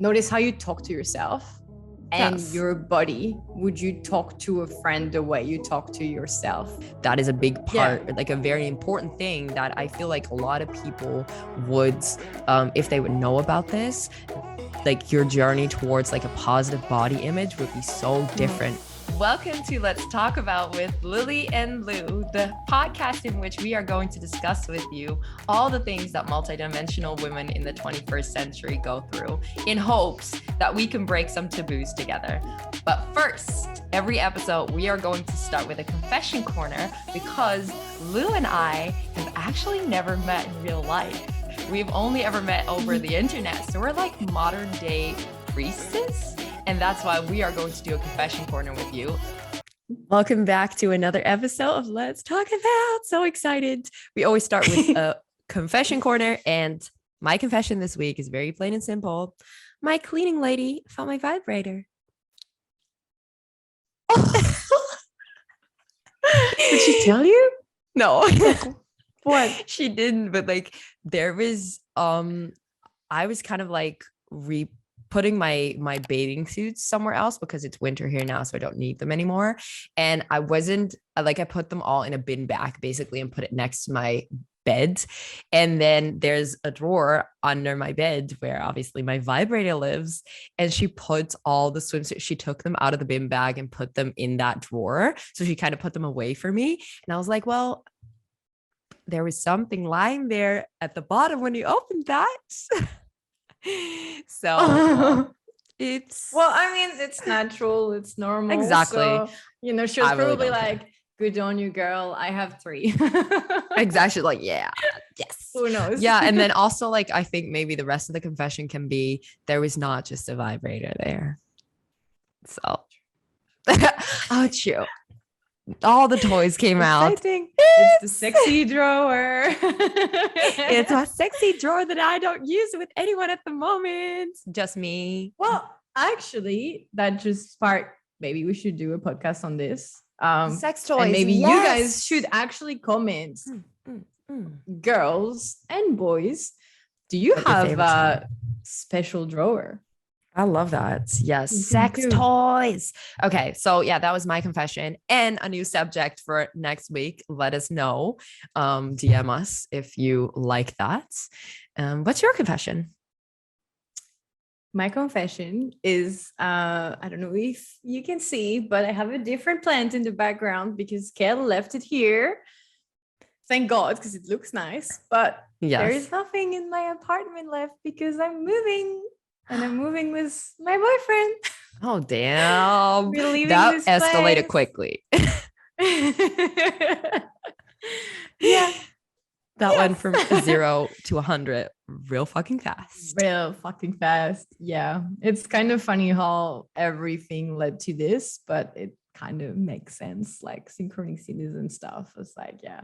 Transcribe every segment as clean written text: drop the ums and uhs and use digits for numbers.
notice how you talk to yourself and Yes. your body. Would you talk to a friend the way you talk to yourself? That is a big part, Yeah. like a very important thing that I feel like a lot of people would, if they would know about this, like your journey towards like a positive body image would be so different. Welcome to Let's Talk About with Lily and Lou, the podcast in which we are going to discuss with you all the things that multidimensional women in the 21st century go through in hopes that we can break some taboos together. But first, every episode, we are going to start with a confession corner because Lou and I have actually never met in real life. We've only ever met over the internet. So we're like modern day priestess. And that's why we are going to do a confession corner with you. Welcome back to another episode of Let's Talk About. So excited. We always start with a confession corner. And my confession this week is very plain and simple. My cleaning lady found my vibrator. Did she tell you? No. What? She didn't, but like there was I was kind of like putting my bathing suits somewhere else because it's winter here now, so I don't need them anymore. And I put them all in a bin bag basically and put it next to my bed. And then there's a drawer under my bed where obviously my vibrator lives. And she put all the swimsuits, she took them out of the bin bag and put them in that drawer. So she kind of put them away for me. And I was like, well, there was something lying there at the bottom when you opened that. So it's I mean, it's natural, it's normal. Exactly. So, she was probably like, good on you, girl. I have 3. Exactly. Like, yeah, yes. Who knows? Yeah. And then also, like, I think maybe the rest of the confession can be there was not just a vibrator there. So, oh, true. All the toys came out. It's the sexy drawer. It's a sexy drawer that I don't use with anyone at the moment. Just me. Well, actually, that just sparked. Maybe we should do a podcast on this. Sex toys. And maybe you guys should actually comment. Girls and boys, do you have a special drawer? I love that. Yes. Sex toys. Okay. So yeah, that was my confession and a new subject for next week. Let us know. DM us if you like that. What's your confession? My confession is, I don't know if you can see, but I have a different plant in the background because Kel left it here. Thank God, because it looks nice. But there is nothing in my apartment left because I'm moving. And I'm moving with my boyfriend. Oh, damn. We're leaving that this escalated place. Quickly. Yeah. That went from 0 to 100 real fucking fast. Yeah. It's kind of funny how everything led to this, but it kind of makes sense, like synchronicities and stuff. It's like, yeah.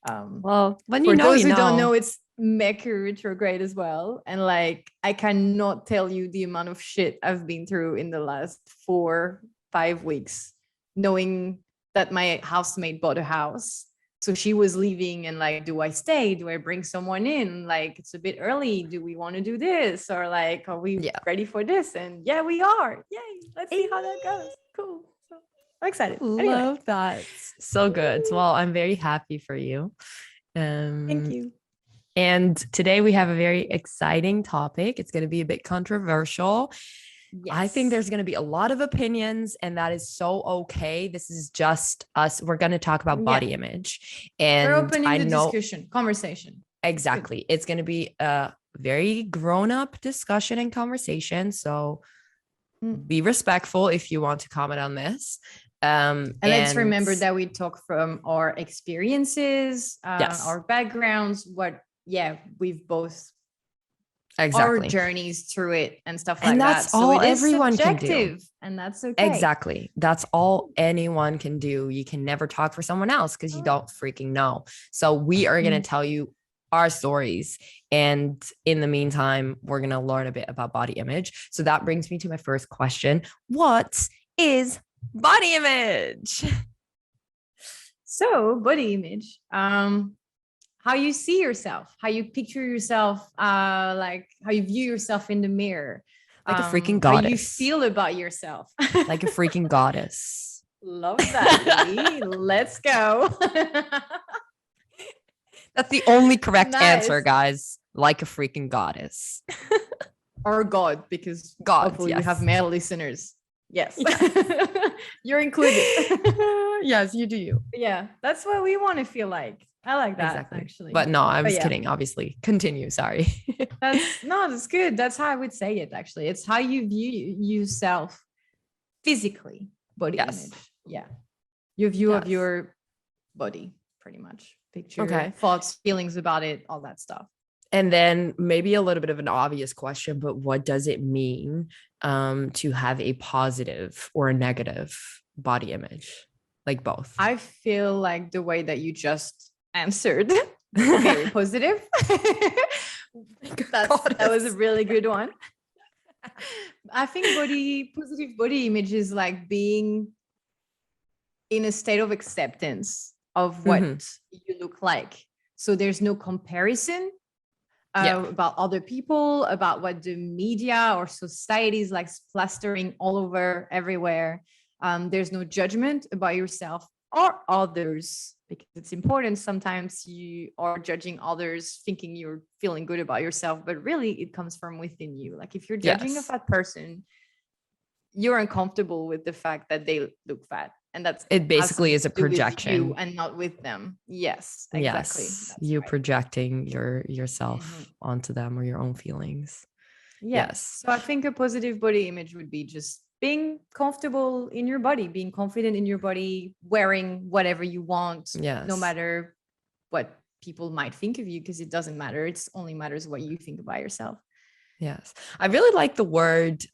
Well, when for those who don't know, it's Mercury retrograde as well. And like, I cannot tell you the amount of shit I've been through in the last 4-5 weeks, knowing that my housemate bought a house. So she was leaving and like, do I stay? Do I bring someone in? Like, it's a bit early. Do we want to do this? Or like, are we ready for this? And yeah, we are. Yay. Let's see how that goes. Cool. So I'm excited. Love that. So good. Well, I'm very happy for you. Thank you. And today we have a very exciting topic. It's going to be a bit controversial. Yes. I think there's going to be a lot of opinions, and that is so okay. This is just us. We're going to talk about body image. And we're opening the discussion, conversation. Exactly. It's going to be a very grown-up discussion and conversation. So be respectful if you want to comment on this. And let's remember that we talk from our experiences, our backgrounds, we've both our journeys through it and stuff like that. And that's all everyone can do. And that's okay. Exactly. That's all anyone can do. You can never talk for someone else because you don't freaking know. So we are going to tell you our stories. And in the meantime, we're going to learn a bit about body image. So that brings me to my first question. What is body image? So body image, how you see yourself, how you picture yourself, like how you view yourself in the mirror. Like a freaking how you goddess. feel about yourself. Like a freaking goddess. Love that, Lee. Let's go. That's the only correct answer, Nice. guys. Like a freaking goddess. Or God, because God, hopefully we have yes. male listeners. Yes. You're included. Yes, you do. Yeah, that's what we want to feel like. I like that, Exactly. actually. But no, I was yeah. kidding. Obviously, continue. Sorry. That's good. That's how I would say it, actually. It's how you view yourself physically, body image. Yeah. Your view of your body, pretty much. Picture, thoughts, feelings about it, all that stuff. And then maybe a little bit of an obvious question, but what does it mean to have a positive or a negative body image? Like both. I feel like the way that you just answered, very positive. That was a really good one. I think positive body image is like being in a state of acceptance of what you look like. So there's no comparison about other people, about what the media or society is like plastering all over everywhere. There's no judgment about yourself or others, because it's important. Sometimes you are judging others thinking you're feeling good about yourself, but really it comes from within you. Like if you're judging a fat person, you're uncomfortable with the fact that they look fat. And that's it basically is a projection, you and not with them. Yes, exactly. Yes, you projecting yourself onto them or your own feelings. Yes. So I think a positive body image would be just being comfortable in your body, being confident in your body, wearing whatever you want, no matter what people might think of you, because it doesn't matter. It only matters what you think about yourself. Yes. I really like the word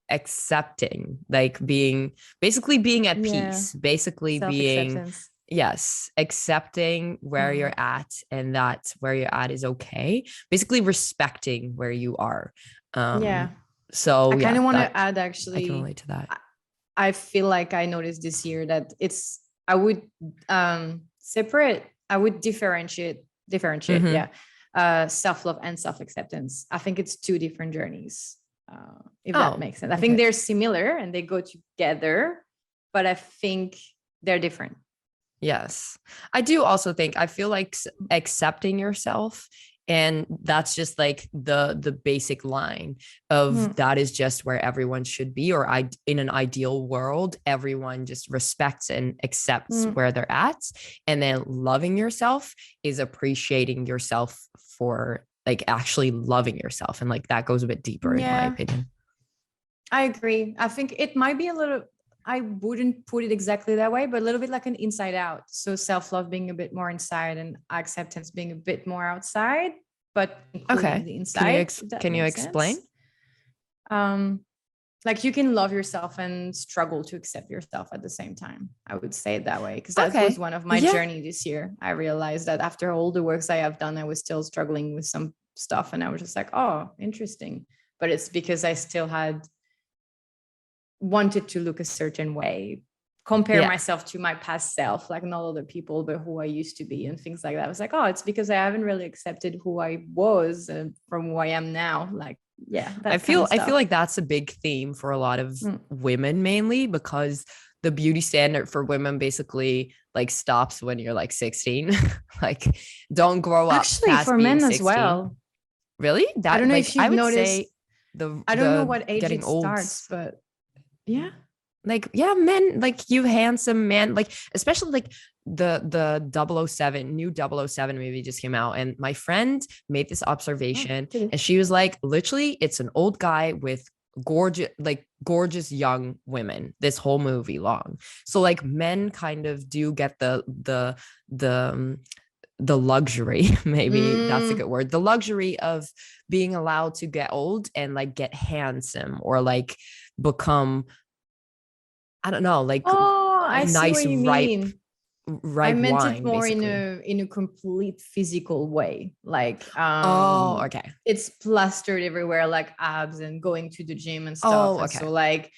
accepting, like being at peace, basically being accepting where you're at, and that where you're at is okay, basically respecting where you are. So I kind of want to add, actually, I can relate to that. I feel like I noticed this year that I would differentiate self-love and self-acceptance. I think it's two different journeys. If that makes sense. I think they're similar and they go together, but I think they're different. Yes. I do also think, I feel like accepting yourself, and that's just like the basic line of that is just where everyone should be, or in an ideal world, everyone just respects and accepts where they're at. And then loving yourself is appreciating yourself for like actually loving yourself. And like that goes a bit deeper in my opinion. I agree. I think it might be a little, I wouldn't put it exactly that way, but a little bit like an inside out. So self-love being a bit more inside and acceptance being a bit more outside, but including the inside. Can you explain? Like you can love yourself and struggle to accept yourself at the same time. I would say it that way, because that was one of my journey this year. I realized that after all the works I have done, I was still struggling with some stuff, and I was just like, oh, interesting. But it's because I still had wanted to look a certain way, compare myself to my past self, like not other people, but who I used to be and things like that. I was like, oh, it's because I haven't really accepted who I was from who I am now. Like, I feel like that's a big theme for a lot of women, mainly because the beauty standard for women basically like stops when you're like 16. Like don't grow up. Actually, for men 16. As well. Really? That, I don't know like, if you've noticed. I don't know what age it starts, but men, like you handsome man, like especially like the 007 new 007 movie just came out, and my friend made this observation and she was like, literally it's an old guy with gorgeous young women this whole movie long. So like men kind of do get the luxury, maybe that's a good word, the luxury of being allowed to get old and like get handsome or like become, I don't know, like I nice see what you ripe mean. I meant wine, it more basically. in a complete physical way, like okay, it's plastered everywhere, like abs and going to the gym and stuff. And so like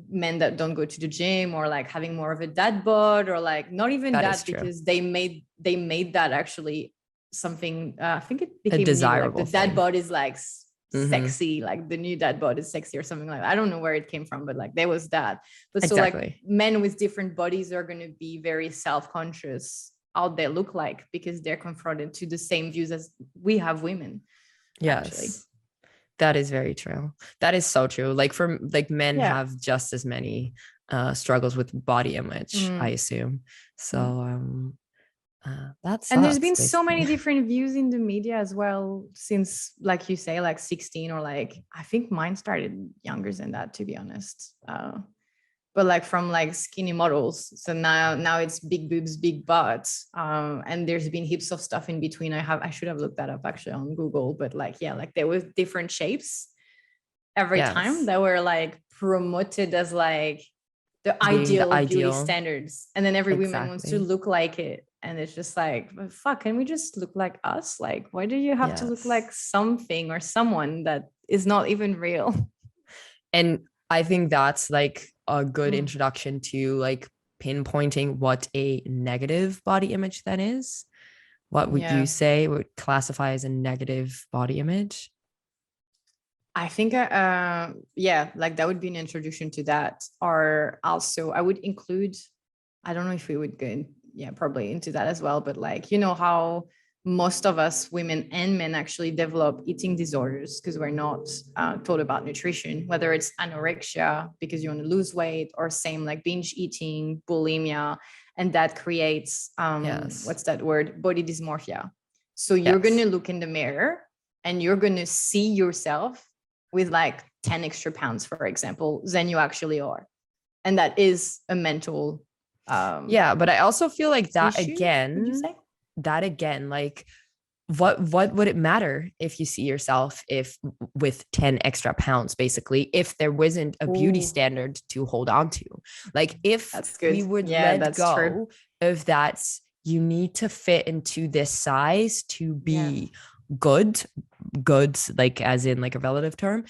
men that don't go to the gym, or like having more of a dad bod, or like not even that because they made that actually something I think it became a desirable like the dad bod is like sexy, like the new dad bod is sexy or something like that. I don't know where it came from, but like there was that. But Exactly. so like men with different bodies are going to be very self-conscious how they look like, because they're confronted to the same views as we have women. Yes. Actually. That is very true. That is so true. Like for like men Yeah. have just as many struggles with body image, I assume. So that's and there's been so many different views in the media as well since, like you say, like 16, or like I think mine started younger than that, to be honest. But like from like skinny models, so now it's big boobs, big butts, and there's been heaps of stuff in between. I should have looked that up actually on Google, but like yeah, like there was different shapes every time that were like promoted as like the ideal beauty standards, and then every woman wants to look like it, and it's just like, fuck, can we just look like us? Like, why do you have to look like something or someone that is not even real? And I think that's like a good introduction to like pinpointing what a negative body image then is. What would you say would classify as a negative body image? I think, like that would be an introduction to that. Or also I would include, I don't know if we would go, probably into that as well. But like, you know how most of us women and men actually develop eating disorders because we're not taught about nutrition, whether it's anorexia because you want to lose weight, or same like binge eating, bulimia, and that creates what's that word? Body dysmorphia. So you're going to look in the mirror and you're going to see yourself with like 10 extra pounds, for example, than you actually are. And that is a mental but I also feel like that issue, again, like what would it matter if you see yourself with 10 extra pounds, basically, if there wasn't a beauty standard to hold on to? Like if we would let go of that, you need to fit into this size to be good, like as in like a relative term,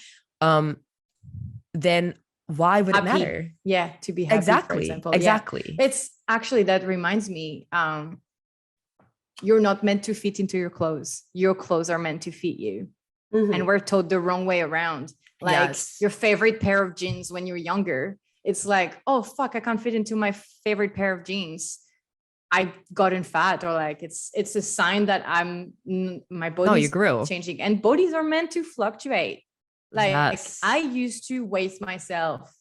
then why would it matter? To be happy, exactly, for example. Exactly. It's actually, that reminds me, you're not meant to fit into your clothes. Your clothes are meant to fit you. And we're told the wrong way around. Like your favorite pair of jeans when you're younger, it's like, oh fuck, I can't fit into my favorite pair of jeans. I gotten fat, or like it's a sign that my body's changing, and bodies are meant to fluctuate. Like I used to waste myself.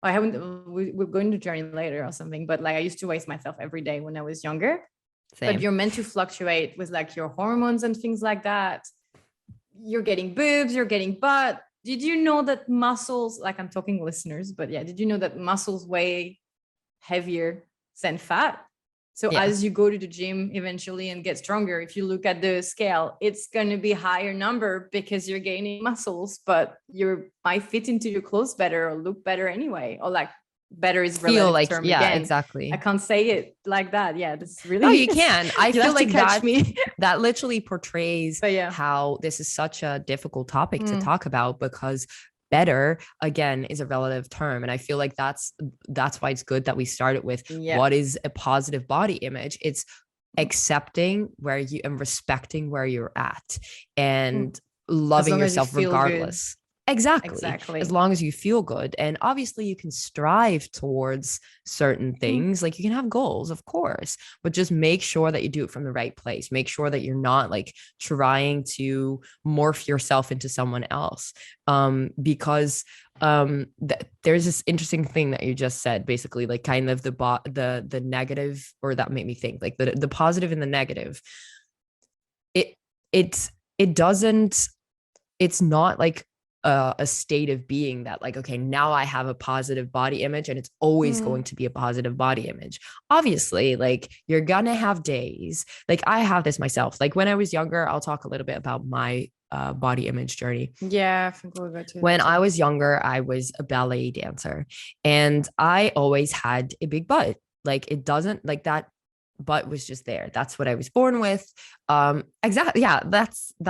I haven't, we're going to journey later or something, but like I used to waste myself every day when I was younger. Same. But you're meant to fluctuate with like your hormones and things like that. You're getting boobs, you're getting butt. Did you know that muscles, like I'm talking listeners, but did you know that muscles weigh heavier than fat? So as you go to the gym eventually and get stronger, if you look at the scale, it's going to be higher number because you're gaining muscles, but you might fit into your clothes better or look better anyway. Or like better is relative like term again. Exactly. I can't say it like that. That's really. No, you can. I feel like that literally portrays how this is such a difficult topic to talk about, because better again is a relative term, and I feel like that's why it's good that we started with what is a positive body image. It's accepting where you and respecting where you're at and loving yourself regardless. Exactly. As long as you feel good. And obviously you can strive towards certain things. Like you can have goals, of course, but just make sure that you do it from the right place. Make sure that you're not like trying to morph yourself into someone else. Because there's this interesting thing that you just said, basically, like kind of the negative, or that made me think like the positive and the negative. It's not like a state of being that like, okay, now I have a positive body image and it's always going to be a positive body image. Obviously, like you're gonna have days, like I have this myself. Like when I was younger, I'll talk a little bit about my body image journey. I think we'll go to when I was younger, I was a ballet dancer and I always had a big butt. Like it doesn't like that butt was just there. That's what I was born with. Exactly. Yeah. That's we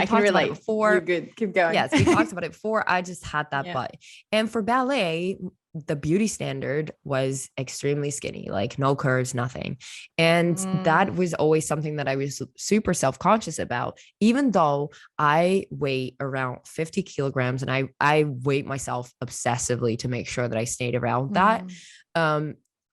talked about it before. You're good. Keep going. Yes, we talked about it before. I just had that butt. And for ballet, the beauty standard was extremely skinny, like no curves, nothing. And that was always something that I was super self-conscious about, even though I weigh around 50 kilograms and I weight myself obsessively to make sure that I stayed around that.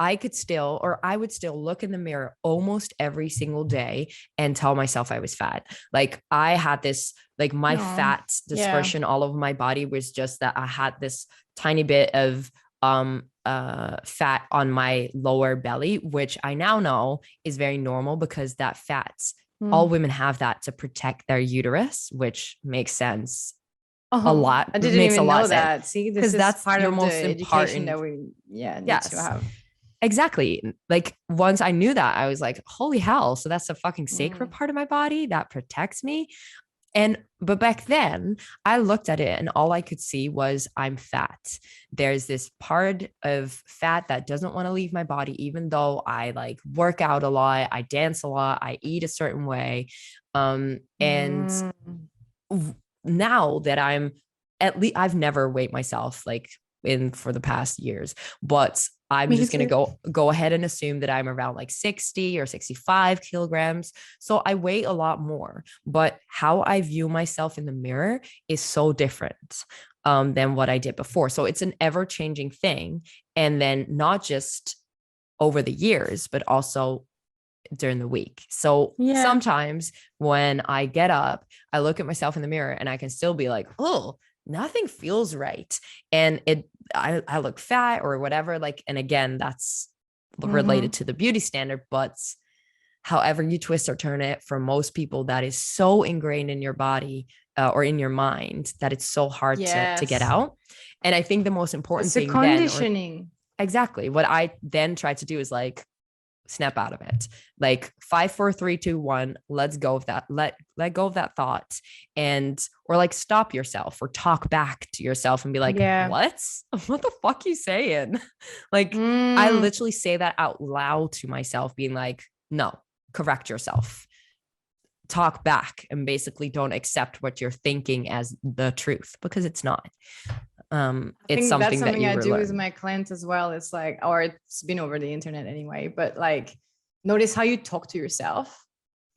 I could still, or I would still look in the mirror almost every single day and tell myself I was fat. Like I had this, like my fat dispersion all over my body was just that I had this tiny bit of fat on my lower belly, which I now know is very normal because that fats, all women have that to protect their uterus, which makes sense. A lot. I didn't makes even a lot know of that. sense. See, this Because is that's part your of most the education important. that we need Yes. to have. Exactly. Like once I knew that, I was like, holy hell. So that's a fucking sacred part of my body that protects me. But back then I looked at it and all I could see was I'm fat. There's this part of fat that doesn't want to leave my body, even though I like work out a lot, I dance a lot, I eat a certain way. And now that I'm at least, I've never weighed myself like in for the past years, but I'm just going to go ahead and assume that I'm around like 60 or 65 kilograms. So I weigh a lot more, but how I view myself in the mirror is so different than what I did before. So it's an ever changing thing. And then not just over the years, but also during the week. So sometimes when I get up, I look at myself in the mirror and I can still be like, oh, nothing feels right. And I look fat or whatever. Like, and again, that's related to the beauty standard, but however you twist or turn it, for most people, that is so ingrained in your body or in your mind that it's so hard to get out. And I think the most important thing conditioning. Exactly. What I then try to do is like, snap out of it. Like 5, 4, 3, 2, 1. Let's go of that. Let go of that thought, or like stop yourself or talk back to yourself and be like, what the fuck you saying? Like I literally say that out loud to myself, being like, no, correct yourself. Talk back and basically don't accept what you're thinking as the truth, because it's not. It's something that I do with my clients as well. It's like, or it's been over the internet anyway, but like notice how you talk to yourself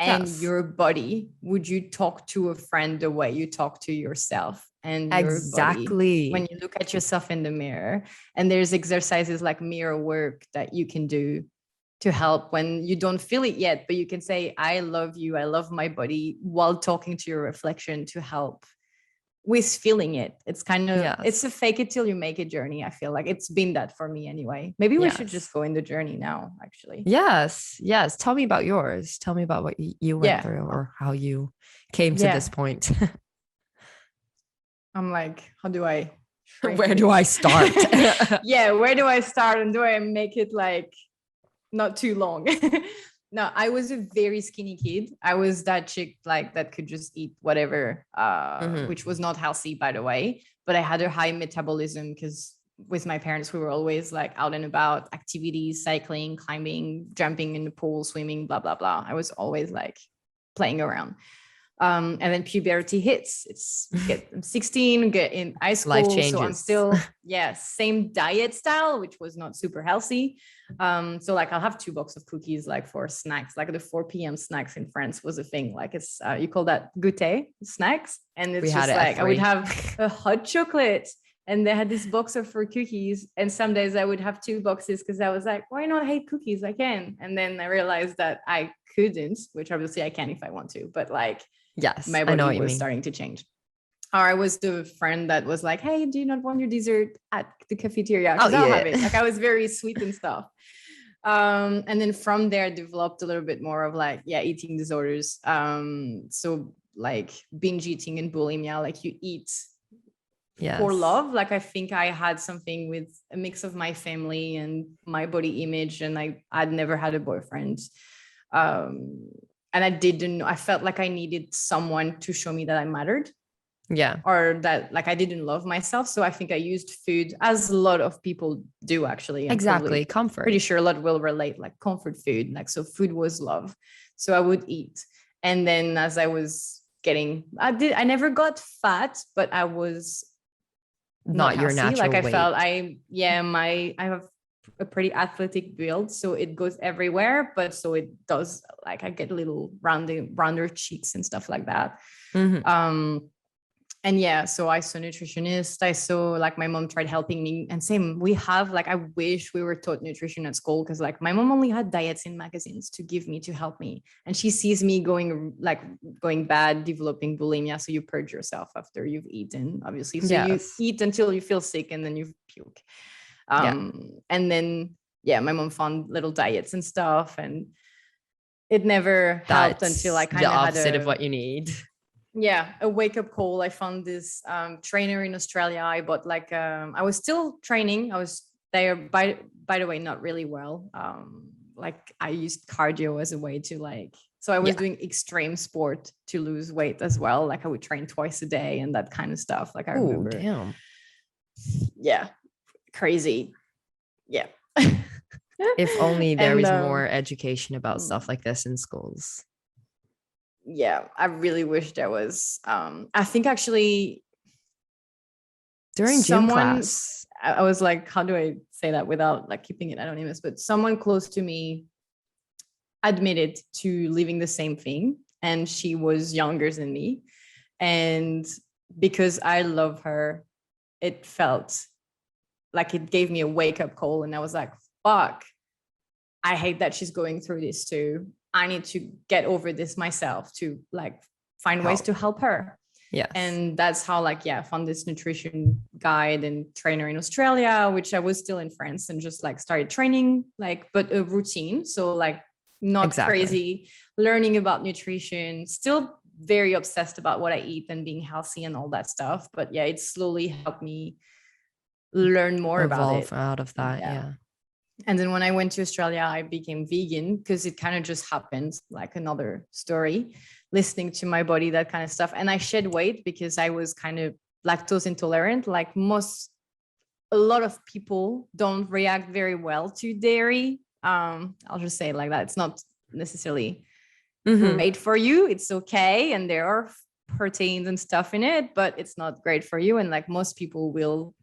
and your body. Would you talk to a friend the way you talk to yourself and your body when you look at yourself in the mirror? And there's exercises like mirror work that you can do to help when you don't feel it yet, but you can say, I love you, I love my body, while talking to your reflection to help with feeling it. It's kind of, it's a fake it till you make it journey. I feel like it's been that for me anyway. Maybe we should just go in the journey now, actually. Yes. Tell me about yours. Tell me about what you went through or how you came to this point. I'm like, how do I where do I start? Where do I start, and do I make it like not too long? No, I was a very skinny kid. I was that chick like that could just eat whatever, which was not healthy, by the way. But I had a high metabolism because with my parents, we were always like out and about, activities, cycling, climbing, jumping in the pool, swimming, blah, blah, blah. I was always like playing around. And then puberty hits. I'm 16, get in high school. Life changes. So I'm still, same diet style, which was not super healthy. So like I'll have 2 boxes of cookies, like for snacks, like the 4 p.m. snacks in France was a thing. Like it's, you call that goûter snacks. And it's just like, I would have a hot chocolate and they had this box of 4 cookies. And some days I would have 2 boxes because I was like, why not hate cookies? I can. And then I realized that I couldn't, which obviously I can if I want to, but like, my body was starting to change. Or I was the friend that was like, hey, do you not want your dessert at the cafeteria? Because I'll have it. Like I was very sweet and stuff. And then from there, I developed a little bit more of like, eating disorders. So like binge eating and bulimia, like you eat for love. Like I think I had something with a mix of my family and my body image, and I'd never had a boyfriend. And I felt like I needed someone to show me that I mattered. Or that like I didn't love myself. So I think I used food, as a lot of people do actually. Exactly. Comfort. Pretty sure a lot will relate, like comfort food. Like, so food was love. So I would eat. And then as I was I never got fat, but I was not your healthy. natural Like I weight. felt I have a pretty athletic build, so it goes everywhere, but so it does, like I get little rounder cheeks and stuff like that. Mhm. And yeah, so I saw nutritionist. I saw, like, my mom tried helping me, and same, we have, like, I wish we were taught nutrition at school, because like my mom only had diets in magazines to give me, to help me, and she sees me going bad, developing bulimia. So you purge yourself after you've eaten, obviously. So you Yes. eat until you feel sick, and then you puke. Yeah. And then yeah, my mom found little diets and stuff, and it never helped until I That's kind the of had opposite of what you need. a wake-up call. I found this trainer in Australia. I bought like I was still training. I was there, by the way, not really well. Like I used cardio as a way to, like, so I was Yeah. doing extreme sport to lose weight as well. Like I would train twice a day and that kind of stuff. Like I Oh, remember, damn. yeah, crazy. Yeah. If only there And was more education about stuff like this in schools. yeah, I really wish there was. I think actually During gym class. I was like, how do I say that without like keeping it anonymous? But someone close to me admitted to living the same thing, and she was younger than me. And because I love her, it felt like it gave me a wake-up call, and I was like, fuck, I hate that she's going through this too. I need to get over this myself, to like find ways to help her. Yes. And that's how, like, yeah, I found this nutrition guide and trainer in Australia, which I was still in France, and just like started training, like, but a routine. So like not crazy, learning about nutrition, still very obsessed about what I eat and being healthy and all that stuff. But yeah, it slowly helped me learn more about it. Out of that. Yeah. And then when I went to Australia, I became vegan, because it kind of just happened, like another story, listening to my body, that kind of stuff. And I shed weight because I was kind of lactose intolerant. Like a lot of people don't react very well to dairy. I'll just say it like that. It's not necessarily great for you. It's okay. And there are proteins and stuff in it, but it's not great for you. And like most people will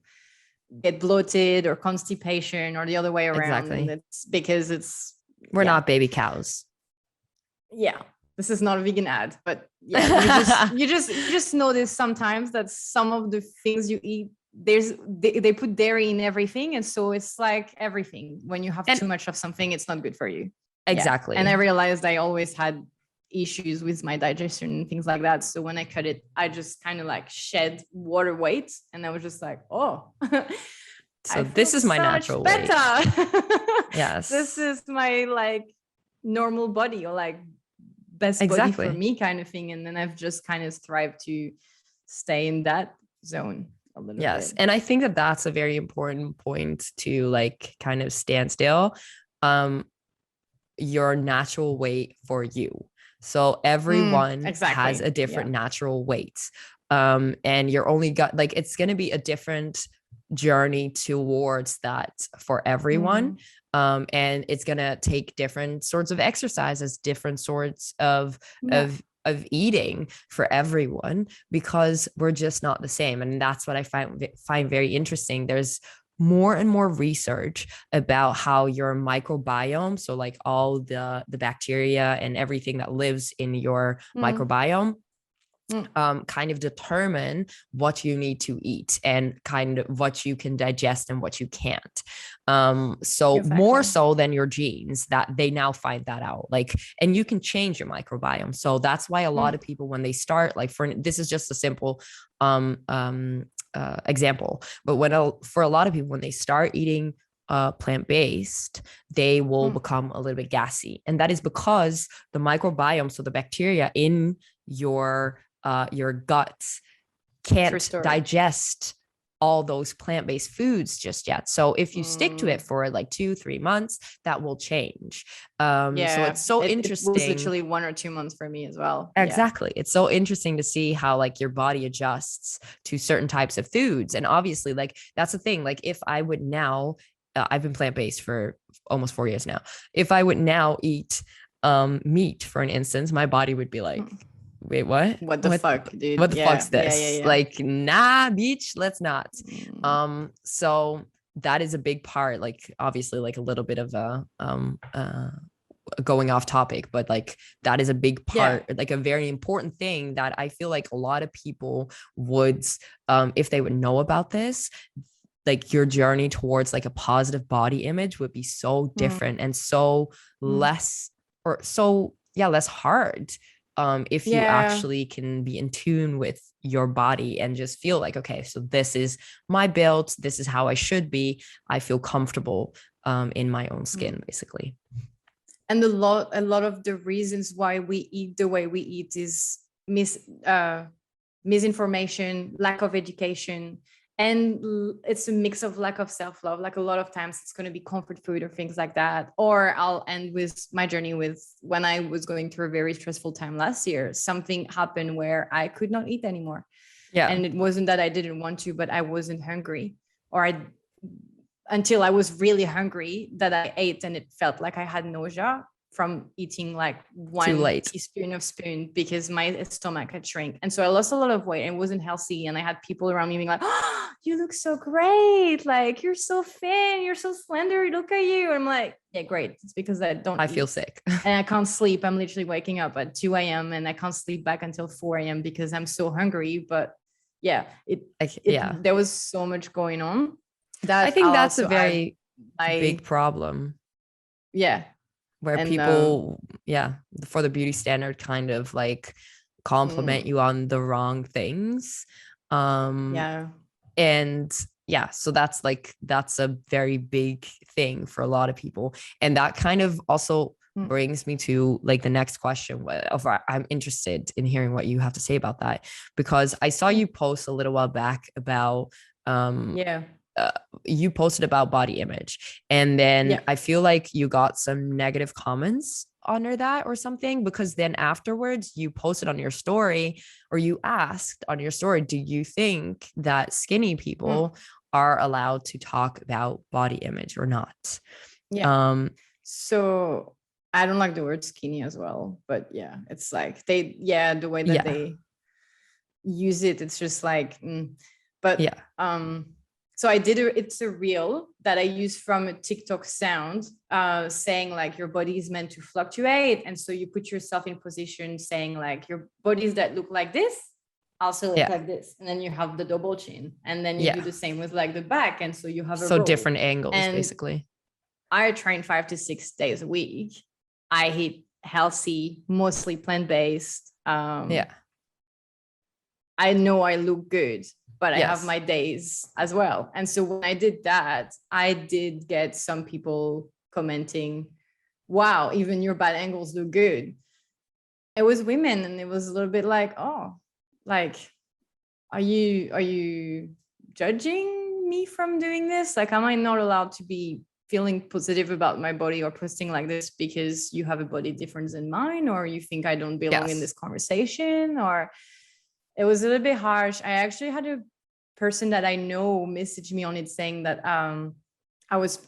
get bloated or constipation or the other way around. Exactly. And it's because we're not baby cows. Yeah. This is not a vegan ad, but yeah, you just notice sometimes that some of the things you eat, they put dairy in everything. And so it's like everything. When you have too much of something, it's not good for you. Exactly. Yeah. And I realized I always had issues with my digestion and things like that. So when I cut it, I just kind of like shed water weight, and I was just like, oh, so this is my natural weight. Yes. This is my like normal body, or like best body for me kind of thing. And then I've just kind of thrived to stay in that zone a little bit. And I think that that's a very important point to like kind of stand still. Your natural weight for you. So everyone has a different natural weight. And you're only got like, it's going to be a different journey towards that for everyone. And it's going to take different sorts of exercises, different sorts of eating for everyone, because we're just not the same. And that's what I find very interesting. There's more and more research about how your microbiome, so like all the bacteria and everything that lives in your microbiome, kind of determine what you need to eat and kind of what you can digest and what you can't. So more so than your genes, that they now find that out, like, and you can change your microbiome. So that's why a lot of people, when they start, like, this is just a simple example, but for a lot of people, when they start eating plant-based, they will become a little bit gassy, and that is because the microbiome, so the bacteria in your guts, can't digest all those plant-based foods just yet. So if you stick to it for like 2-3 months, that will change. So it's so interesting. It was literally 1 or 2 months for me as well. Exactly. It's so interesting to see how like your body adjusts to certain types of foods. And obviously, like, that's the thing. Like, if I would now, I've been plant-based for almost 4 years now. If I would now eat meat, for an instance, my body would be like, Wait, what? What the fuck, dude? What the fuck's Yeah. this? Like, nah, beach, let's not. Mm. So that is a big part, like obviously like a little bit of a going off topic, but like that is a big Yeah. part, like a very important thing that I feel like a lot of people would, if they would know about this, like your journey towards like a positive body image would be so Mm. different and so Mm. less, or so yeah, less hard, if you Yeah. actually can be in tune with your body and just feel like, okay, so this is my build, this is how I should be, I feel comfortable in my own Mm. skin, basically. And a lot of the reasons why we eat the way we eat is misinformation, lack of education, and it's a mix of lack of self-love. Like a lot of times it's going to be comfort food or things like that. Or I'll end with my journey with when I was going through a very stressful time last year, something happened where I could not eat anymore. Yeah. And it wasn't that I didn't want to, but I wasn't hungry, or I until I was really hungry that I ate, and it felt like I had nausea from eating like Too one late. teaspoon of spoon because my stomach had shrunk. And so I lost a lot of weight and it wasn't healthy. And I had people around me being like, oh, you look so great. Like you're so thin, you're so slender. Look at you. And I'm like, yeah, great. It's because I feel sick. And I can't sleep. I'm literally waking up at 2 a.m. and I can't sleep back until 4 a.m. because I'm so hungry. But yeah, there was so much going on. That I think that's a also very big problem. Yeah. Where and, people, for the beauty standard kind of like compliment you on the wrong things. Yeah. And yeah, so that's a very big thing for a lot of people. And that kind of also brings me to like the next question of I'm interested in hearing what you have to say about that, because I saw you post a little while back about you posted about body image, and then I feel like you got some negative comments under that or something, because then afterwards you posted on your story, or you asked on your story, do you think that skinny people are allowed to talk about body image or not? So I don't like the word skinny as well, but yeah, it's like the way that they use it, it's just like so I did it's a reel that I used from a TikTok sound, saying like your body is meant to fluctuate, and so you put yourself in position saying like your bodies that look like this also look like this, and then you have the double chin, and then you do the same with like the back, and so you have a roll. Different angles, and basically. I train 5 to 6 days a week. I eat healthy, mostly plant-based. I know I look good, but I have my days as well. And so when I did that, I did get some people commenting, wow, even your bad angles look good. It was women, and it was a little bit like, oh, like, are you judging me from doing this? Like, am I not allowed to be feeling positive about my body or posting like this because you have a body different than mine, or you think I don't belong in this conversation? Or it was a little bit harsh. I actually had a person that I know message me on it saying that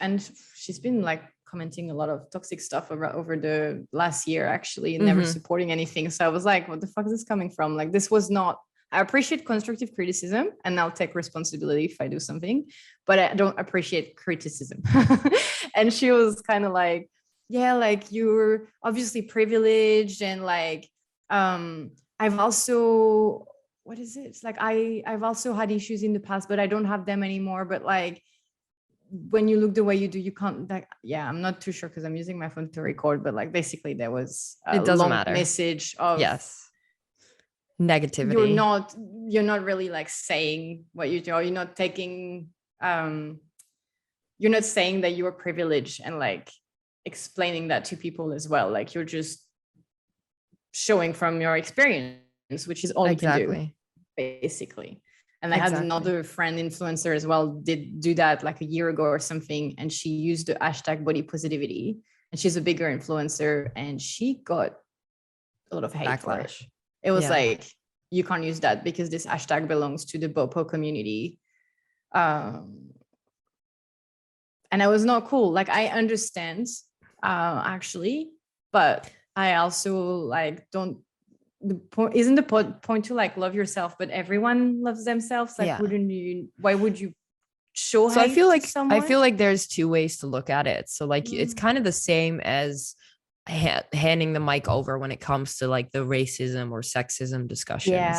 and she's been like commenting a lot of toxic stuff over the last year, actually, never supporting anything. So I was like, what the fuck is this coming from? Like, this was not, I appreciate constructive criticism and I'll take responsibility if I do something, but I don't appreciate criticism. And she was kind of like, yeah, like you're obviously privileged, and like I've also, what is it? It's like I've also had issues in the past, but I don't have them anymore. But like when you look the way you do, you can't, like, I'm not too sure because I'm using my phone to record, but like basically there was a long message of negativity. You're not really like saying what you do. You're not taking you're not saying that you are privileged and like explaining that to people as well. Like you're just showing from your experience, which is all you can do, basically. And I had another friend influencer as well, did do that like a year ago or something, and she used the hashtag body positivity, and she's a bigger influencer, and she got a lot of hate for it. It was like, you can't use that because this hashtag belongs to the BOPO community. And I was not cool. Like, I understand actually, but I also like don't the point isn't the point to like love yourself, but everyone loves themselves. Like, why would you show so hate to someone? I feel like there's two ways to look at it. So like it's kind of the same as handing the mic over when it comes to like the racism or sexism discussions.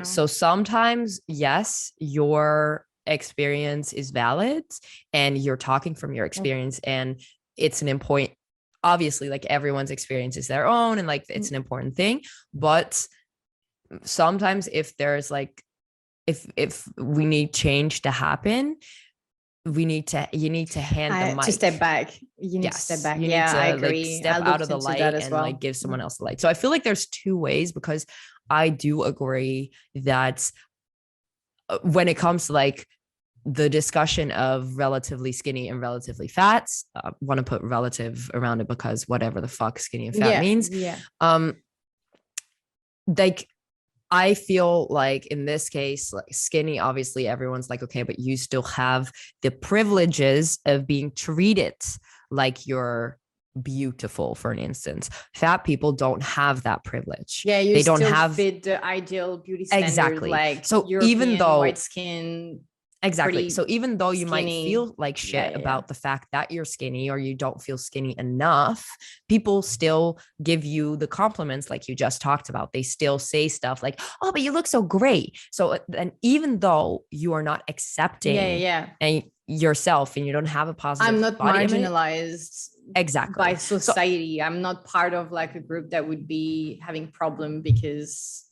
So sometimes, yes, your experience is valid and you're talking from your experience, and it's an important, obviously, like everyone's experience is their own, and like it's an important thing. But sometimes if there's like, if we need change to happen, you need to hand the mic to step back. You need to step back. You need to, I agree. Like, step out of the light and like give someone else the light. So I feel like there's two ways, because I do agree that when it comes to like the discussion of relatively skinny and relatively fat, want to put relative around it because whatever the fuck skinny and fat means. Like, I feel like in this case, like skinny, obviously everyone's like, okay, but you still have the privileges of being treated like you're beautiful, for an instance. Fat people don't have that privilege. Yeah, they don't have fit the ideal beauty standard. Exactly. Like, so European, even though white skin. Exactly. So even though you might feel like shit about the fact that you're skinny or you don't feel skinny enough, people still give you the compliments like you just talked about. They still say stuff like, oh, but you look so great. So and even though you are not accepting and yourself and you don't have a positive, I'm not marginalized by society. So, I'm not part of like a group that would be having problem because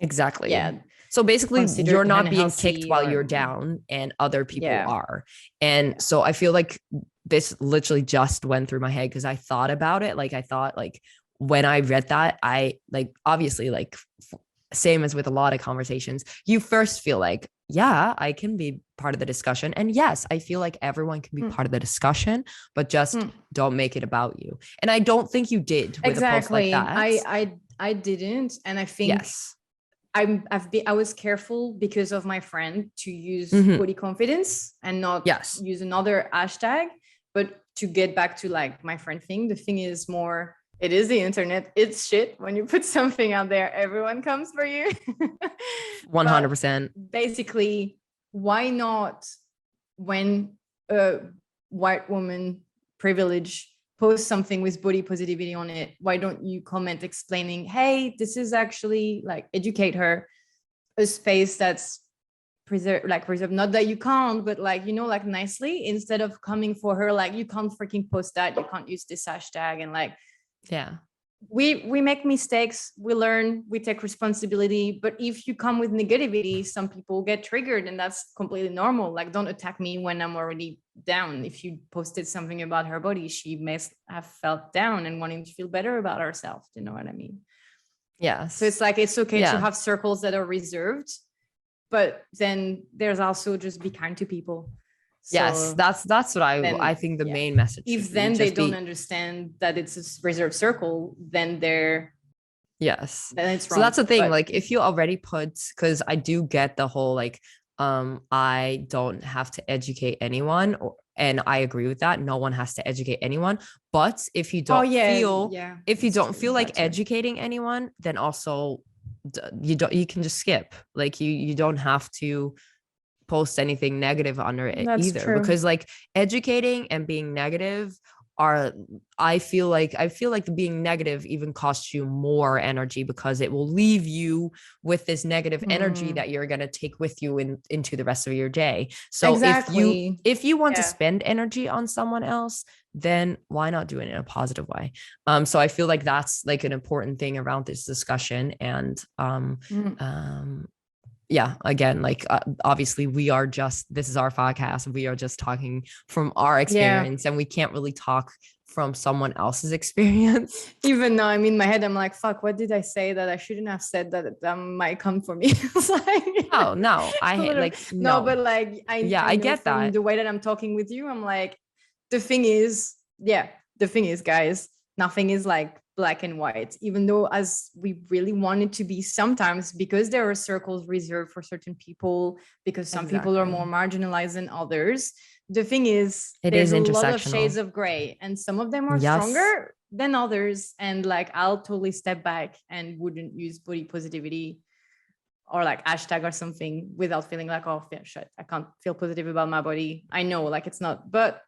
so basically you're not being kicked while you're down and other people are. And so I feel like this literally just went through my head because I thought about it. Like I thought, like when I read that, I like, obviously, like same as with a lot of conversations, you first feel like, yeah, I can be part of the discussion. And yes, I feel like everyone can be part of the discussion, but just don't make it about you. And I don't think you did with a post like that. I didn't. And I think I was careful because of my friend to use body confidence and not use another hashtag. But to get back to like my friend thing, the thing is more, it is the internet. It's shit. When you put something out there, everyone comes for you. 100%. Basically, why not, when a white woman privilege post something with body positivity on it, why don't you comment explaining, hey, this is actually like, educate her, a space that's preserved, not that you can't, but like, you know, like nicely, instead of coming for her like, you can't freaking post that, you can't use this hashtag. And like, we make mistakes, we learn, we take responsibility. But if you come with negativity, some people get triggered, and that's completely normal. Like, don't attack me when I'm already down. If you posted something about her body, she may have felt down and wanting to feel better about herself. Do you know what I mean? So it's like, it's okay to have circles that are reserved, but then there's also just be kind to people. So that's what I think the main message. If then they don't understand that it's a reserved circle, then they're then it's wrong. So that's the thing. But like, if you already put, because I do get the whole like, I don't have to educate anyone, and I agree with that. No one has to educate anyone. But if you don't feel like educating anyone, then also you can just skip. Like you don't have to post anything negative under it either. Because like educating and being negative are, I feel like the being negative even costs you more energy, because it will leave you with this negative energy that you're going to take with you into the rest of your day. So if you want to spend energy on someone else, then why not do it in a positive way? So I feel like that's like an important thing around this discussion. And again, like obviously this is our podcast. We are just talking from our experience, and we can't really talk from someone else's experience. Even though I'm in my head, I'm like, fuck, what did I say that I shouldn't have said that might come for me? It's like, oh no, but like, I get that. The way that I'm talking with you, I'm like, the thing is, guys, nothing is like black and white, even though as we really want it to be sometimes, because there are circles reserved for certain people, because some people are more marginalized than others. The thing is, there's a lot of shades of gray, and some of them are stronger than others, and like I'll totally step back and wouldn't use body positivity or like hashtag or something without feeling like, oh yeah, shit, I can't feel positive about my body. I know like it's not, but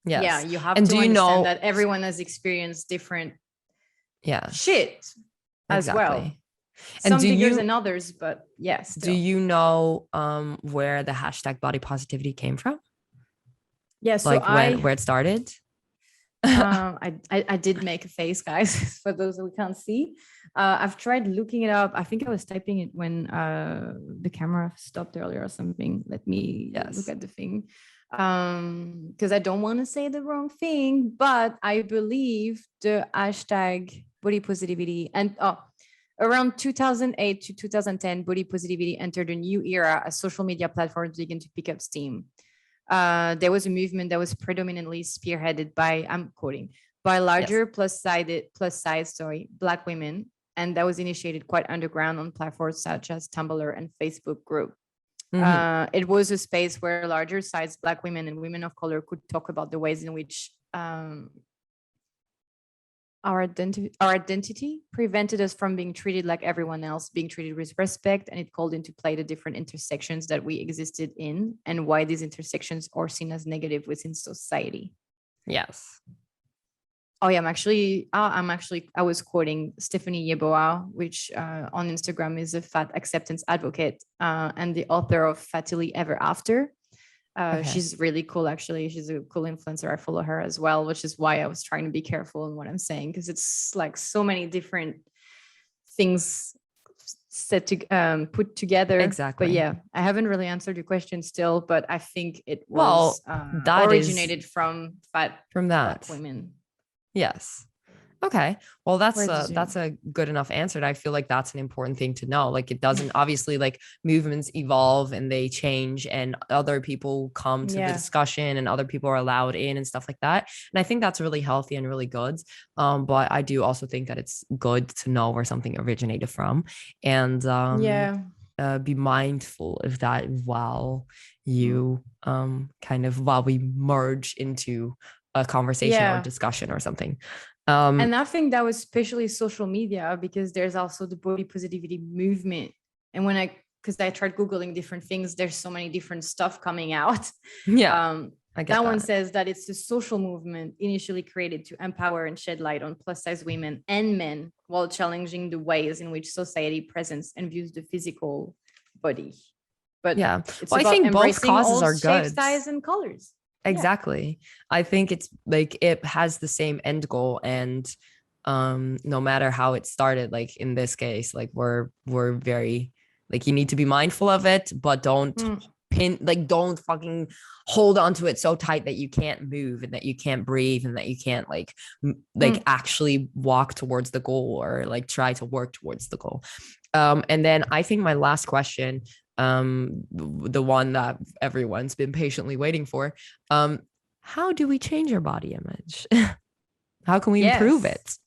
yeah, Yes. you have And to do you understand know? that everyone has experienced different Yes, shit as well. exactly. And Some bigger than others, but yeah, do still. you know where the hashtag body positivity came from? Yeah, so Like where it started? I did make a face, guys, for those that we can't see. I've tried looking it up. I think I was typing it when the camera stopped earlier or something. Let me look at the thing. Because I don't want to say the wrong thing, but I believe the hashtag body positivity and around 2008 to 2010, body positivity entered a new era as social media platforms began to pick up steam. There was a movement that was predominantly spearheaded by, I'm quoting, by larger plus size Black women, and that was initiated quite underground on platforms such as Tumblr and Facebook group. It was a space where larger sized Black women and women of color could talk about the ways in which our identity prevented us from being treated like everyone else, being treated with respect, and it called into play the different intersections that we existed in and why these intersections are seen as negative within society. Yes. Oh yeah, I was quoting Stephanie Yeboah, which on Instagram is a fat acceptance advocate and the author of Fattily Ever After. She's really cool, actually. She's a cool influencer. I follow her as well, which is why I was trying to be careful in what I'm saying, because it's like so many different things set to put together. Exactly. But yeah, I haven't really answered your question still, but I think it was originated from fat Black women. Yes. Okay. Well, that's a good enough answer. And I feel like that's an important thing to know. Like it doesn't obviously, like, movements evolve and they change and other people come to the discussion and other people are allowed in and stuff like that. And I think that's really healthy and really good. But I do also think that it's good to know where something originated from and be mindful of that while you while we merge into a conversation or discussion or something. And I think that was especially social media, because there's also the body positivity movement. And because I tried Googling different things, there's so many different stuff coming out. That one says that it's a social movement initially created to empower and shed light on plus size women and men while challenging the ways in which society presents and views the physical body. But it's I think both causes are good. Shapes, sizes, and colors. Exactly. I think it's like it has the same end goal, and no matter how it started, like in this case, like we're very, like, you need to be mindful of it, but don't don't fucking hold on to it so tight that you can't move and that you can't breathe and that you can't actually walk towards the goal or like try to work towards the goal. And then I think my last question, the one that everyone's been patiently waiting for, how do we change our body image? How can we improve it?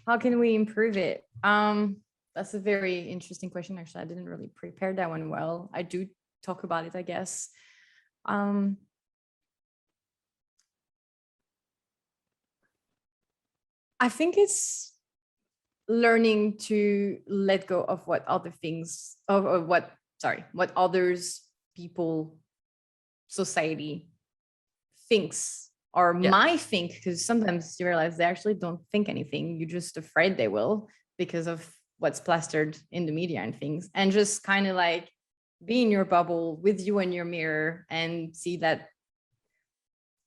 How can we improve it? That's a very interesting question. Actually, I didn't really prepare that one well. I do talk about it, I guess. I think it's learning to let go of what others, people, society thinks or might think, because sometimes you realize they actually don't think anything. You're just afraid they will because of what's plastered in the media and things, and just kind of like be in your bubble with you and your mirror and see that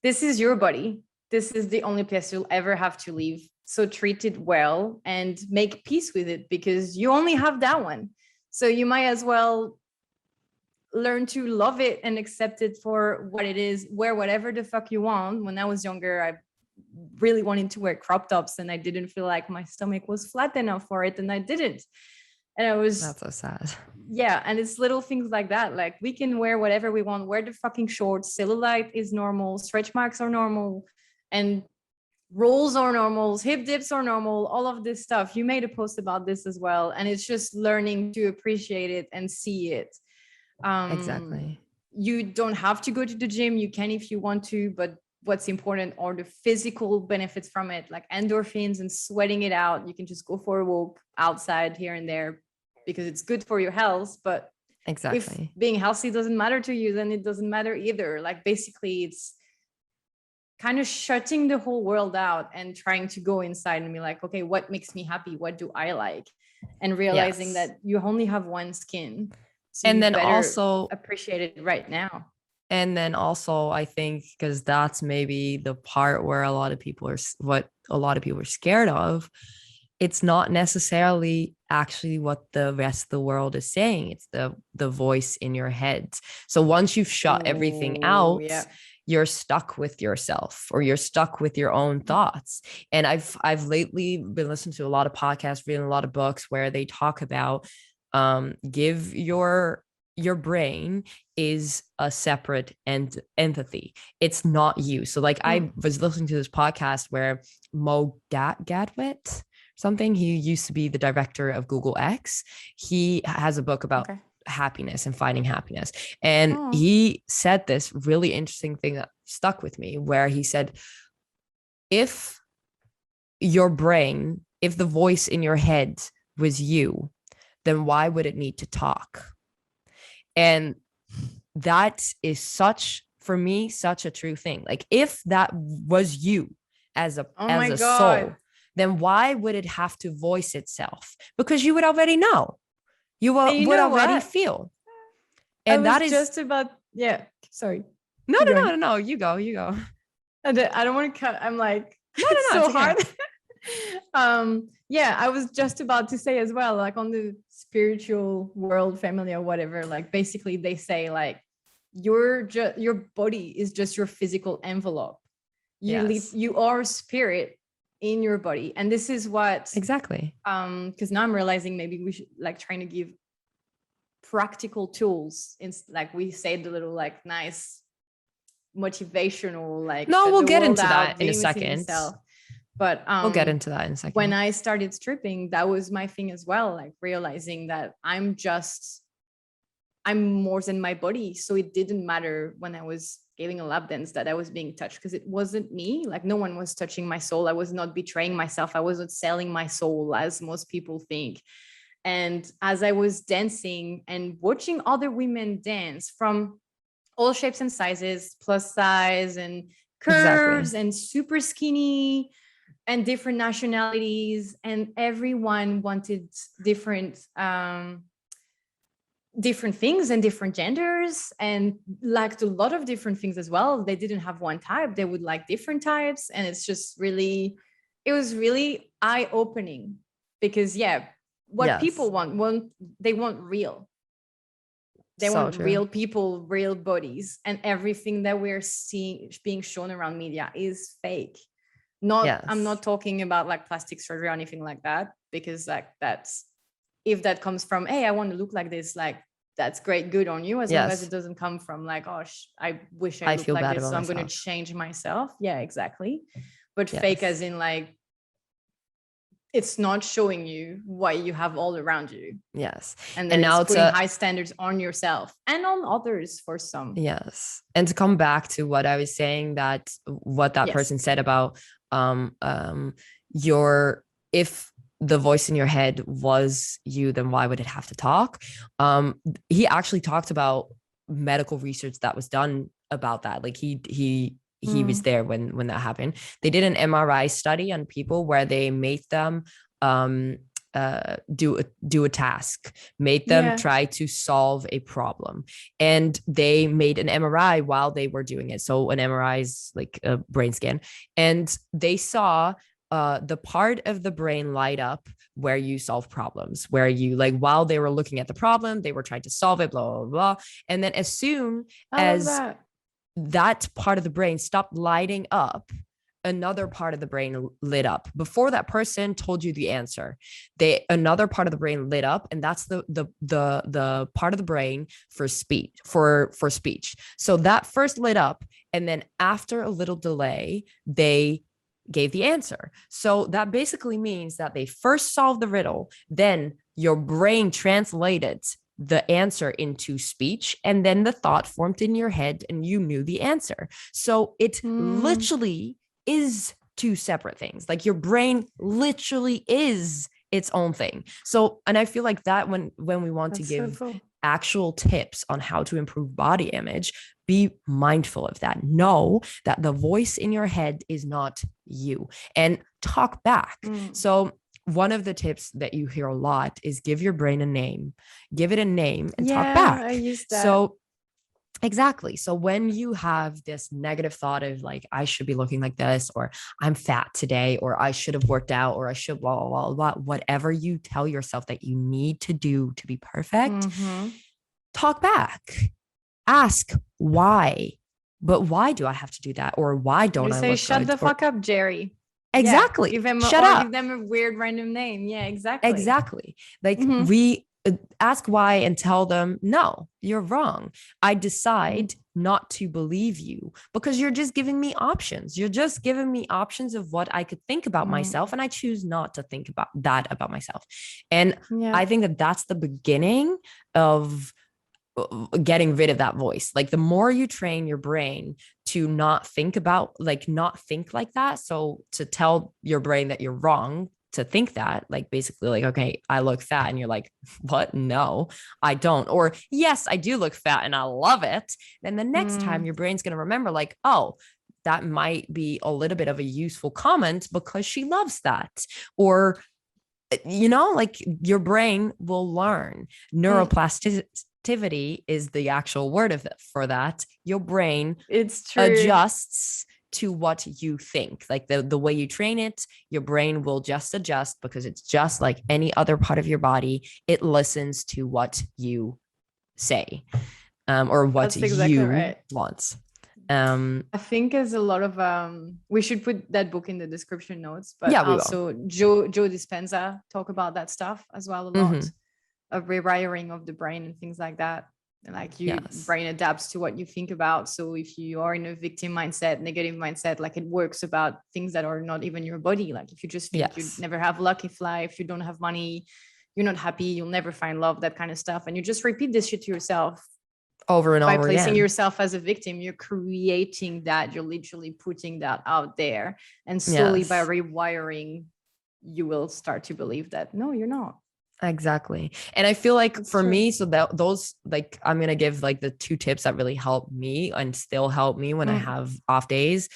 this is your body. This is the only place you'll ever have to live. So treat it well and make peace with it, because you only have that one. So you might as well learn to love it and accept it for what it is. Wear whatever the fuck you want. When I was younger, I really wanted to wear crop tops and I didn't feel like my stomach was flat enough for it, and I didn't. And that's so sad. Yeah. And it's little things like that. Like, we can wear whatever we want, wear the fucking shorts. Cellulite is normal. Stretch marks are normal. And rolls are normal. Hip dips are normal. All of this stuff. You made a post about this as well. And it's just learning to appreciate it and see it. Exactly. You don't have to go to the gym. You can if you want to, but what's important are the physical benefits from it, like endorphins and sweating it out. You can just go for a walk outside here and there because it's good for your health. But Exactly. if being healthy doesn't matter to you, then it doesn't matter either. Like basically it's kind of shutting the whole world out and trying to go inside and be like, okay, what makes me happy? What do I like? And realizing Yes. that you only have one skin. So And you then better also appreciate it right now. And then also, I think because that's maybe the part where a lot of people are, what a lot of people are scared of. It's not necessarily actually what the rest of the world is saying. It's the voice in your head. So once you've shut everything out, Yeah. you're stuck with yourself, or you're stuck with your own thoughts. And I've lately been listening to a lot of podcasts, reading a lot of books where they talk about give your brain is a separate entity. It's not you. So like I was listening to this podcast where Mo Gadwit, something, he used to be the director of Google X. He has a book about happiness and finding happiness. And he said this really interesting thing that stuck with me, where he said, if your brain, if the voice in your head was you, then why would it need to talk? And that is for me, such a true thing. Like if that was you as a soul, then why would it have to voice itself? Because you would already know. You would already feel. And that is just about, sorry. No. You go. I don't want to cut. I'm like, no, it's so it's hard. I was just about to say as well, like on the spiritual world, family or whatever, like basically they say like your body is just your physical envelope. You are spirit in your body. And this is what exactly, because now I'm realizing maybe we should like trying to give practical tools in, like we say, the little like nice motivational, like we'll get into that in a second. But we'll get into that in a second. When I started stripping, that was my thing as well, like realizing that I'm more than my body. So it didn't matter when I was giving a lap dance that I was being touched, because it wasn't me. Like no one was touching my soul. I was not betraying myself. I wasn't selling my soul as most people think. And as I was dancing and watching other women dance from all shapes and sizes, plus size and curves and super skinny and different nationalities, and everyone wanted different things and different genders, and liked a lot of different things as well. They didn't have one type, they would like different types. And it was really eye-opening, because what people want, they want real. They want real people, real bodies, and everything that we're seeing being shown around media is fake. I'm not talking about like plastic surgery or anything like that, because like if that comes from, hey, I want to look like this, like that's great, good on you, as long as it doesn't come from like, oh, I wish I looked like this, so I'm going to change myself. Yeah, exactly. But fake as in like, it's not showing you what you have all around you. Yes. And then it's putting high standards on yourself and on others for some. Yes. And to come back to what I was saying, that what that person said about if the voice in your head was you, then why would it have to talk? He actually talked about medical research that was done about that. Like he was there when that happened. They did an MRI study on people where they made them do a task, made them try to solve a problem, and they made an MRI while they were doing it. So an MRI is like a brain scan, and they saw the part of the brain light up where you solve problems, where you like, while they were looking at the problem, they were trying to solve it, blah, blah, blah. And then as soon as that part of the brain stopped lighting up, another part of the brain lit up. Before that person told you the answer, another part of the brain lit up, and that's the part of the brain for speech, for speech. So that first lit up, and then after a little delay, they gave the answer. So that basically means that they first solved the riddle, then your brain translated the answer into speech, and then the thought formed in your head and you knew the answer. So it literally is two separate things. Like your brain literally is its own thing. So, and I feel like that when we want to give actual tips on how to improve body image, be mindful of that. Know that the voice in your head is not you, and talk back. So one of the tips that you hear a lot is give your brain a name, give it a name and talk back. I use that. So exactly. So when you have this negative thought of like, I should be looking like this, or I'm fat today, or I should have worked out, or I should blah, blah, blah, blah, whatever you tell yourself that you need to do to be perfect, talk back, ask why, but why do I have to do that? Or why don't I look shut good? the fuck up, Jerry. Exactly. Give them Shut up. Give them a weird random name. Yeah, exactly. Exactly. Like we ask why and tell them, no, you're wrong. I decide not to believe you because you're just giving me options. You're just giving me options of what I could think about myself. And I choose not to think about that about myself. And I think that that's the beginning of getting rid of that voice. Like the more you train your brain to not think like that. So to tell your brain that you're wrong to think that, like basically like, okay, I look fat, and you're like, what? No, I don't. Or yes, I do look fat and I love it. Then the next time your brain's going to remember like, oh, that might be a little bit of a useful comment because she loves that. Or, like your brain will learn. Neuroplasticity is the actual word for that. Your brain adjusts to what you think. Like the way you train it, your brain will just adjust because it's just like any other part of your body. It listens to what you say, or what you want. I think there's a lot of we should put that book in the description notes, but also Joe Dispenza talk about that stuff as well a lot, of rewiring of the brain and things like that. Like your brain adapts to what you think about. So if you are in a victim mindset, negative mindset, like it works about things that are not even your body. Like if you just think you never have luck in life, you don't have money, you're not happy, you'll never find love, that kind of stuff. And you just repeat this shit to yourself over and over again. By placing yourself as a victim, you're creating that, you're literally putting that out there. And slowly by rewiring, you will start to believe that, no, you're not. Exactly. And I feel like for me, so that those, like, I'm going to give like the two tips that really help me and still help me when I have off days.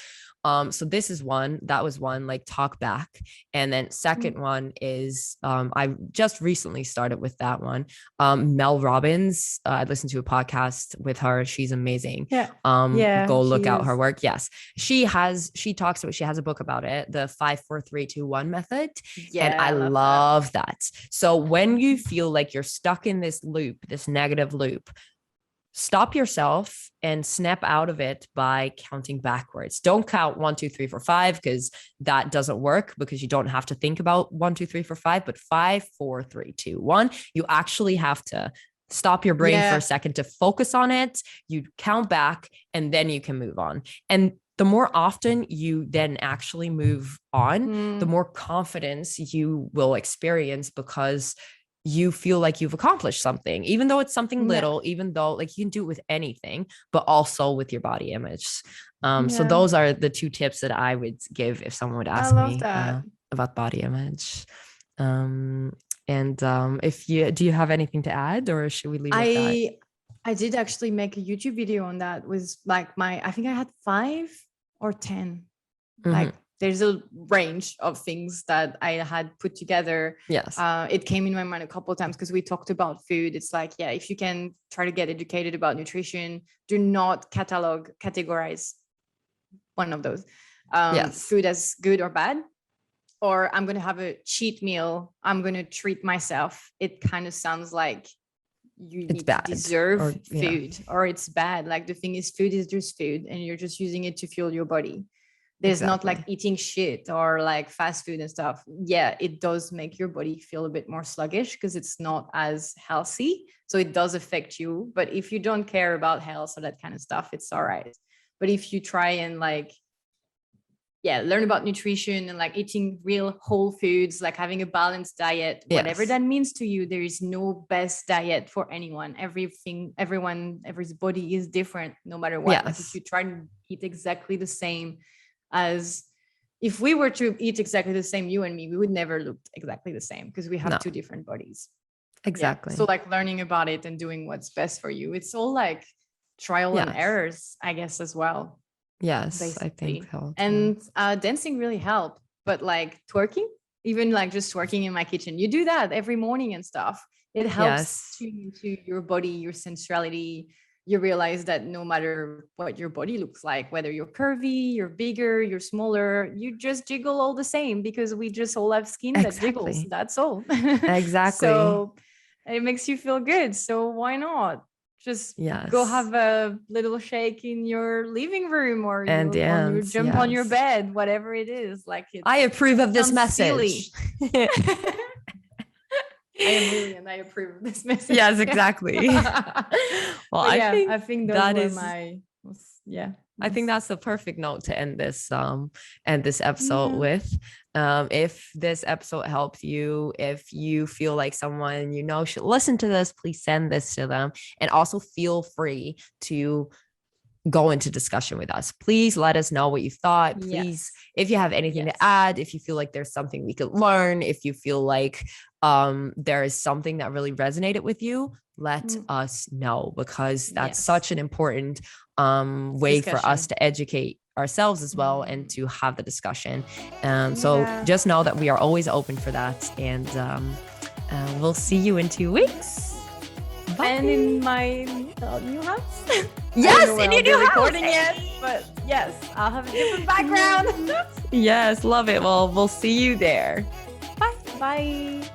So this is one, that was one, like talk back. And then second one is, I just recently started with that one. Mel Robbins, I listened to a podcast with her. She's amazing. Go look out her work. Yes. She has a book about it, the 5, 4, 3, 2, 1 method. And I love that. So when you feel like you're stuck in this loop, this negative loop, stop yourself and snap out of it by counting backwards. Don't count 1, 2, 3, 4, 5, because that doesn't work, because you don't have to think about 1, 2, 3, 4, 5, but 5, 4, 3, 2, 1. You actually have to stop your brain for a second to focus on it. You count back and then you can move on. And the more often you then actually move on, the more confidence you will experience, because you feel like you've accomplished something, even though it's something little, even though like you can do it with anything, but also with your body image. So those are the two tips that I would give if someone would ask me about body image. Do you have anything to add, or should we leave it at that? I did actually make a YouTube video on that. Was like I think I had 5 or 10, like there's a range of things that I had put together. Yes. It came in my mind a couple of times because we talked about food. It's like, if you can try to get educated about nutrition, do not categorize one of those food as good or bad, or I'm going to have a cheat meal, I'm going to treat myself. It kind of sounds like you need to deserve food, or it's bad. Like the thing is, food is just food and you're just using it to fuel your body. There's not like eating shit or like fast food and stuff. Yeah, it does make your body feel a bit more sluggish because it's not as healthy. So it does affect you. But if you don't care about health or that kind of stuff, it's all right. But if you try and like learn about nutrition and like eating real whole foods, like having a balanced diet, whatever Yes. that means to you. There is no best diet for anyone. Everybody's body is different no matter what. Like if Yes. you try to eat exactly the same as if we were to eat exactly the same, you and me, we would never look exactly the same because we have No. two different bodies. Exactly. So like learning about it and doing what's best for you. It's all like trial and Yes. errors, I guess, as well. Yes, Basically. I think so too. And dancing really helped, but like twerking, even like just twerking in my kitchen, you do that every morning and stuff. It helps to your body, your sensuality. You realize that no matter what your body looks like, whether you're curvy, you're bigger, you're smaller, you just jiggle all the same because we just all have skin that jiggles. That's all. Exactly. So it makes you feel good. So why not? Just go have a little shake in your living room or and dance, jump on your bed, whatever it is. Like I approve of this message. I am Lily and I approve of this message. Yes, exactly. Well, I think that is I think that's the perfect note to end this episode with. If this episode helped you, if you feel like someone you know should listen to this, please send this to them. And also feel free to go into discussion with us. Please let us know what you thought. Please, if you have anything to add, if you feel like there's something we could learn, if you feel like there is something that really resonated with you, let us know, because that's such an important way for us to educate ourselves as well and to have the discussion. So just know that we are always open for that, and we'll see you in 2 weeks. Bye. And in my new house. Yes, in your new house. Recording yet, but yes, I'll have a different background. Yes, love it. Well, we'll see you there. Bye. Bye.